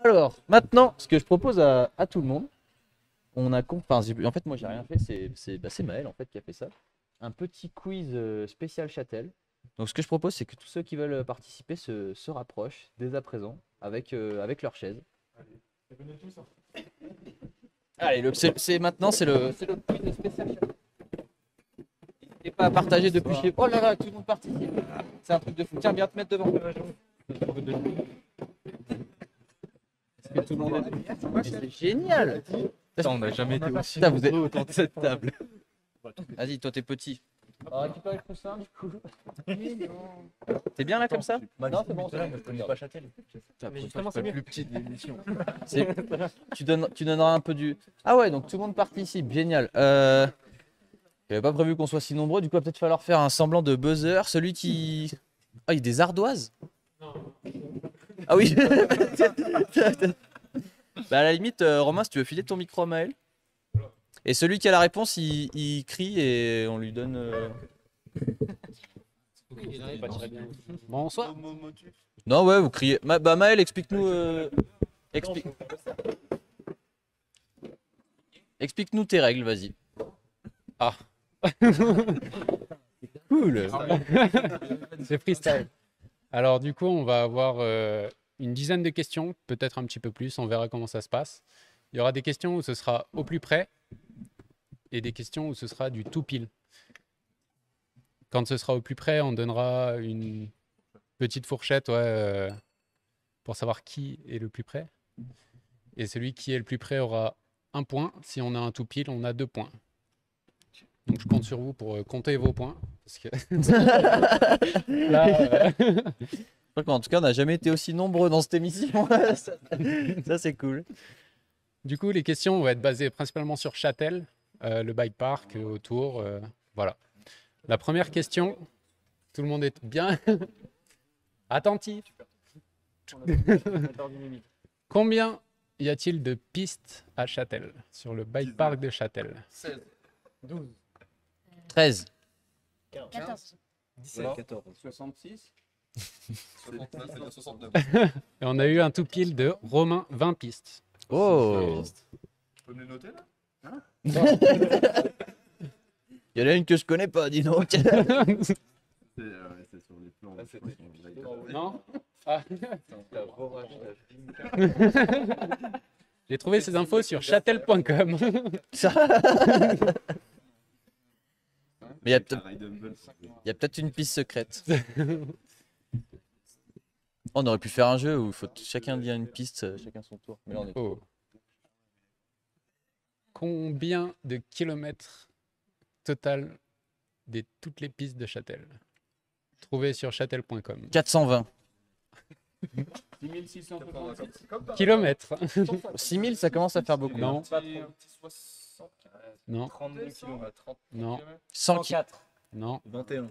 Alors, maintenant, ce que je propose à tout le monde, enfin, en fait, moi, j'ai rien fait, c'est Maël en fait qui a fait ça. Un petit quiz spécial Châtel. Donc, ce que je propose, c'est que tous ceux qui veulent participer se rapprochent dès à présent avec leur chaise. Allez, maintenant, c'est le quiz spécial Châtel. N'hésitez pas à partager depuis chez vous. Oh là là, tout le monde participe. C'est un truc de fou. Tiens, viens te mettre devant. Est-ce que tout le monde est... Mais c'est génial. Putain, on n'a jamais été aussi Putain, vous êtes- nombreux autour de cette table. Vas-y, toi, t'es petit. On va récupérer le coussin, du coup. T'es bien là comme ça? Non, c'est bon, je connais pas Châtel. Mais justement, c'est mieux. Plus petit de l'émission. Tu donneras un peu du... Ah ouais, donc tout le monde participe, génial. J'avais pas prévu qu'on soit si nombreux, du coup, il va peut-être falloir faire un semblant de buzzer. Celui qui... Ah, il y a des ardoises? Ah oui. Bah à la limite, Romain, si tu veux filer ton micro à Maël. Et celui qui a la réponse, il crie et on lui donne... Bonsoir. Non, ouais, vous criez. Bah Maël, explique-nous... Explique-nous tes règles, vas-y. Ah. Cool. C'est freestyle. Alors du coup, on va avoir une dizaine de questions, peut-être un petit peu plus, on verra comment ça se passe. Il y aura des questions où ce sera au plus près et des questions où ce sera du tout pile. Quand ce sera au plus près, on donnera une petite fourchette pour savoir qui est le plus près. Et celui qui est le plus près aura un point. Si on a un tout pile, on a 2 points. Donc je compte sur vous pour compter vos points. Parce que là, Je crois qu'en tout cas, on n'a jamais été aussi nombreux dans cette émission. Ça c'est cool. du coup, les questions vont être basées principalement sur Châtel, le bike park autour. Voilà. La première question, tout le monde est bien attentif. Combien y a-t-il de pistes à Châtel, sur le bike park de Châtel? 16, 12, 13. 14. 17, 14, 66. 69, 69. Et on a eu un tout pile de Romain, 20 pistes. Oh. Tu peux me les noter là? Il y en a une que je connais pas, dis donc. C'est sur les plans. Non J'ai trouvé ces infos sur châtel.com. Mais il y a peut-être une piste secrète. On aurait pu faire un jeu où il faut chacun dire une piste, chacun son tour. Mais là, on est... Oh. Combien de kilomètres total de toutes les pistes de Châtel? Trouvé sur châtel.com. 420. 6666. Kilomètres. 6000, ça commence à faire beaucoup. Non. Un petit 60, Non. 32 km. 30 Non. 100 Non. 21.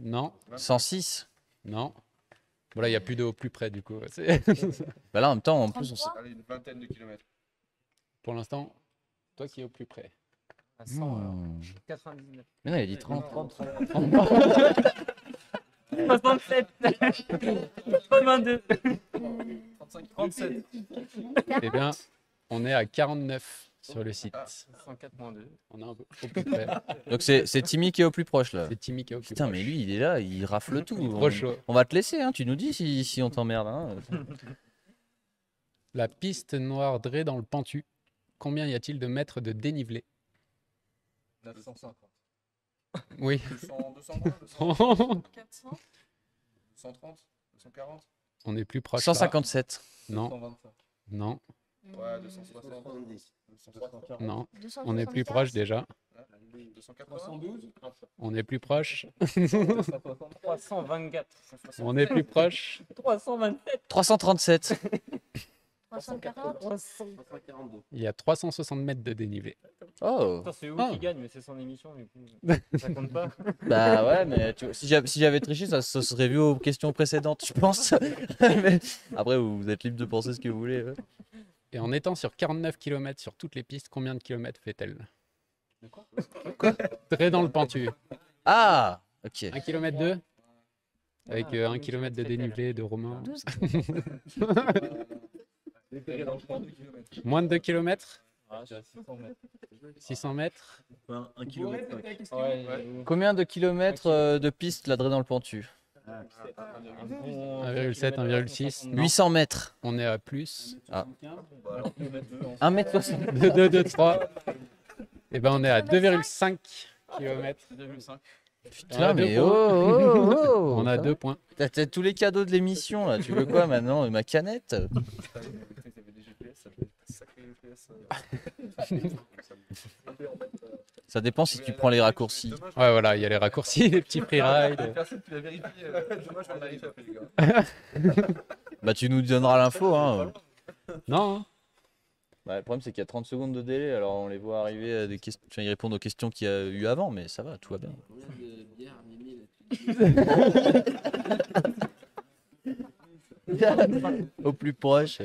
Non. 106. Non. Voilà, il n'y a plus de au plus près du coup. Bah là, en même temps, en plus, on sait... Allez, une vingtaine de kilomètres. Pour l'instant, toi qui es au plus près. À 100, alors. Hmm. 99. Mais non, il a dit 30. 67. 22. 35, 37. Eh bien, on est à 49 sur le site. 104.2. On est un peu au plus près. Donc c'est Timmy qui est au plus proche là. C'est Timmy qui est au plus Putain, proche. mais lui, il est là, il rafle tout. Trop chaud. On va te laisser, hein. Tu nous dis si on t'emmerde. Hein. La piste noire Dré dans le Pentu. Combien y a-t-il de mètres de dénivelé? 950. Oui. 200, 220, 400. 230, 240, On est plus proche. là. 157. Non, 225. non, Ouais, 260. 260. non. On est plus proche déjà. 280. 212. On est plus proche. 324. On est plus proche. 327. 337. 340. 342. Il y a 360 mètres de dénivelé. Oh. Putain, c'est où Ah. qui gagne, mais c'est son émission, du coup. Ça compte pas. Bah ouais, mais si j'avais triché, ça se serait vu aux questions précédentes, je pense. Mais après, vous êtes libre de penser ce que vous voulez. Ouais. Et en étant sur 49 km sur toutes les pistes, combien de kilomètres fait-elle? Très dans le Pentu. Ah, ok. 1 km 2 avec 1 km de dénivelé de Romain. 12. Moins de 2 km? Ah, je suis à 600 mètres. 600 mètres? 1 km. Combien de kilomètres de piste la dans le Pentu? 1,7, 1,6. Non, 800 mètres. on est à plus. 1m60. 2, 2, 2, 3. Et ben on est à 2,5 km. 2,5. Putain, mais deux oh, points. oh, oh. On a 2 points. T'as tous les cadeaux de l'émission là. Tu veux quoi maintenant? Ma canette? Ils avaient des GPS, ça fait sacré GPS. Ça dépend si tu prends les raccourcis. Dommage, Ouais, voilà, il y a les raccourcis, les petits freerides. personne qui l'a vérifié. Dommage qu'on arrive après, les gars. Bah, tu nous donneras l'info. Hein. Non, hein. Bah, le problème, c'est qu'il y a 30 secondes de délai. Alors, on les voit arriver à des questions. Enfin, ils répondent aux questions qu'il y a eu avant, mais ça va, tout va bien. Combien de bières Mimi Au plus proche.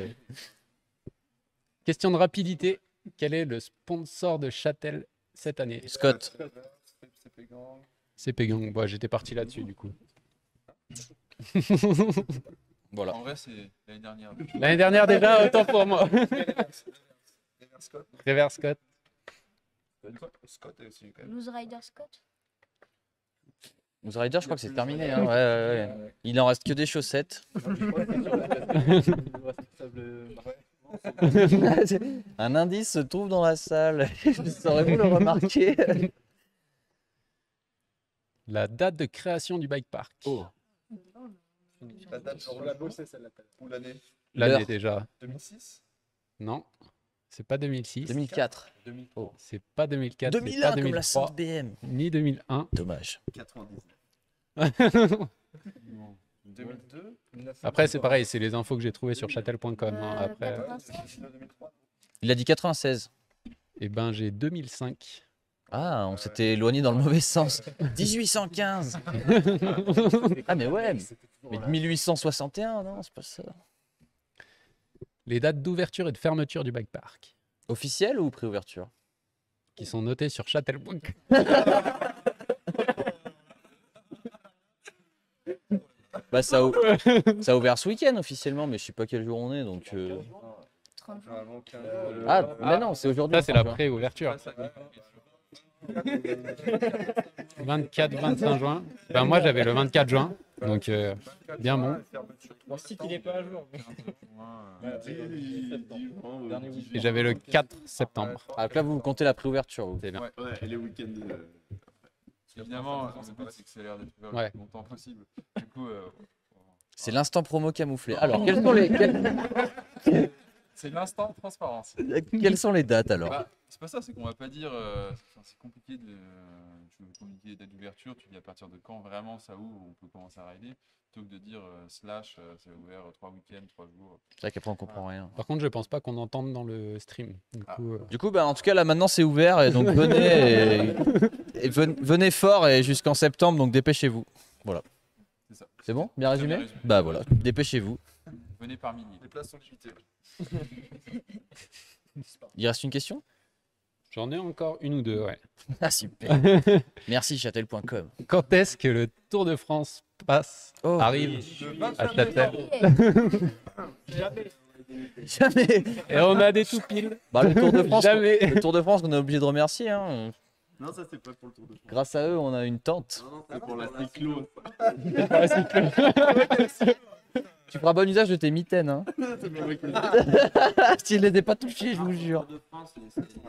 Question de rapidité. Quel est le sponsor de Châtel cette année? Scott. C'est payant. C'est Pégang. Bon, j'étais parti là-dessus du coup. Voilà. En vrai, c'est l'année dernière. L'année dernière déjà, autant pour moi. Scott. Reverse Scott. Scott est aussi quand même. Loose Rider Scott. Moose Rider, je crois que c'est terminé. Hein. Ouais. Il en reste que des chaussettes. Un indice se trouve dans la salle. Saurez-vous le remarquer? La date de création du bike park. Oh. La date, genre la bossée, celle-là. Ou l'année L'année L'heure. déjà. 2006. Non, c'est pas 2006. 2004. C'est pas 2004. 2001 c'est pas comme la 2003, Sainte BM. ni 2001. Dommage. 99. 2002. Après, c'est pareil, c'est les infos que j'ai trouvées sur châtel.com. hein. Après, 2003. Il a dit 96. eh ben, j'ai 2005. Ah, on s'était éloigné dans le mauvais sens. 1815. Ah, mais ouais. Mais 1861, non, c'est pas ça. Les dates d'ouverture et de fermeture du bike park Officiel ou préouverture? qui sont notées sur châtel.com. Bah, ça a ouvert ce week-end officiellement, mais je sais pas quel jour on est donc. 30 jours. Généralement, 15 Ah, mais non, c'est aujourd'hui. Ça, c'est la enfin, pré-ouverture. 24-25 juin. Ben, moi, j'avais le 24 juin. Donc, bien bon. Mon site, il est pas à jour. Et j'avais le 4 septembre. Ah, donc là, vous comptez la préouverture, vous. C'est bien. Ouais, et les week-ends. Évidemment, le but c'est que ça a l'air d'être ouvert Ouais. le plus longtemps possible. Du coup, C'est l'instant promo camouflé. Alors, quelles sont les, c'est l'instant transparence. quelles sont les dates alors? Bah, c'est pas ça, c'est qu'on va pas dire. Enfin, c'est compliqué de. Tu veux communiquer les dates d'ouverture, tu dis à partir de quand vraiment ça ouvre, on peut commencer à rider, plutôt que de dire slash, c'est ouvert 3 week-ends, 3 jours. C'est vrai qu'après, on comprend rien. Par contre, je pense pas qu'on entende dans le stream. Du coup, bah, en tout cas, là maintenant, c'est ouvert et donc venez fort et jusqu'en septembre, donc dépêchez-vous. Voilà. C'est ça. C'est bon? Bien résumé? bien résumé. Bah voilà, dépêchez-vous. Venez par milliers. Les places sont limitées. Il reste une question? J'en ai encore une ou deux, ouais. Ah, super. Merci, châtel.com. Quand est-ce que le Tour de France Oh. arrive à Châtel? Jamais. Et on a des tout piles. Bah, le Tour de France, Jamais. le Tour de France, on est obligé de remercier. Hein. Non, ça, c'est pas pour le Tour de France. Grâce à eux, on a une tente. Non, c'est pour la cyclo. Tu feras bon usage de tes mitaines. Hein. S'ils les ai pas touchés, je vous jure. Tour de France, les sacs et tout.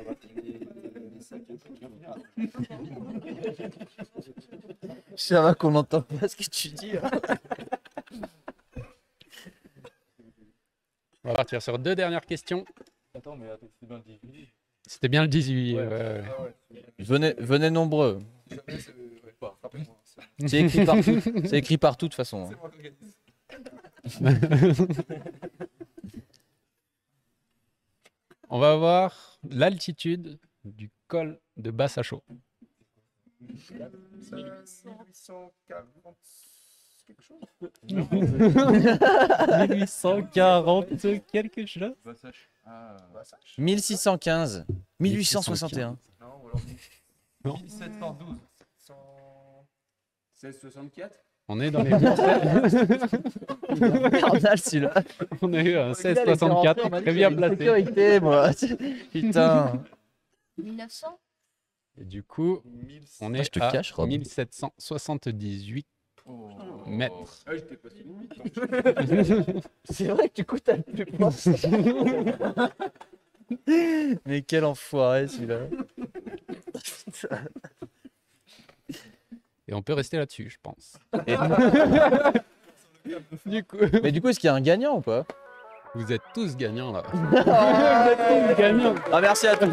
Ça va qu'on n'entend pas ce que tu dis. Hein. On va partir sur deux dernières questions. Attends, mais attends, c'est bien le 18. C'était bien le 18. Ouais. ouais. Venez nombreux. Jamais, c'est. Ouais, rappelle-moi. C'est écrit partout. C'est écrit partout de toute façon. C'est Hein. moi qui organise. On va voir l'altitude du col de Bassachaux. 1840 quelque chose. 1840 quelque chose. Bassage. Ah, Bassage. 1615. 1861. Non, ou alors Non. 1712. 1664. On est dans les Infernal celui-là. On a eu un Le gars, il était rentré, 1664, on m'a dit très qu'il bien avait une placé. sécurité, moi. Putain. 1900. Et du coup, on est je te à cache, Rob. 1778 Oh. mètres. Ah, j'étais pas si loin. C'est vrai que du coup, t'as le plus proche. Mais quel enfoiré celui-là. Et on peut rester là-dessus, je pense. Du coup, Mais du coup, est-ce qu'il y a un gagnant ou pas? vous êtes tous gagnants là. Ah, merci à tous.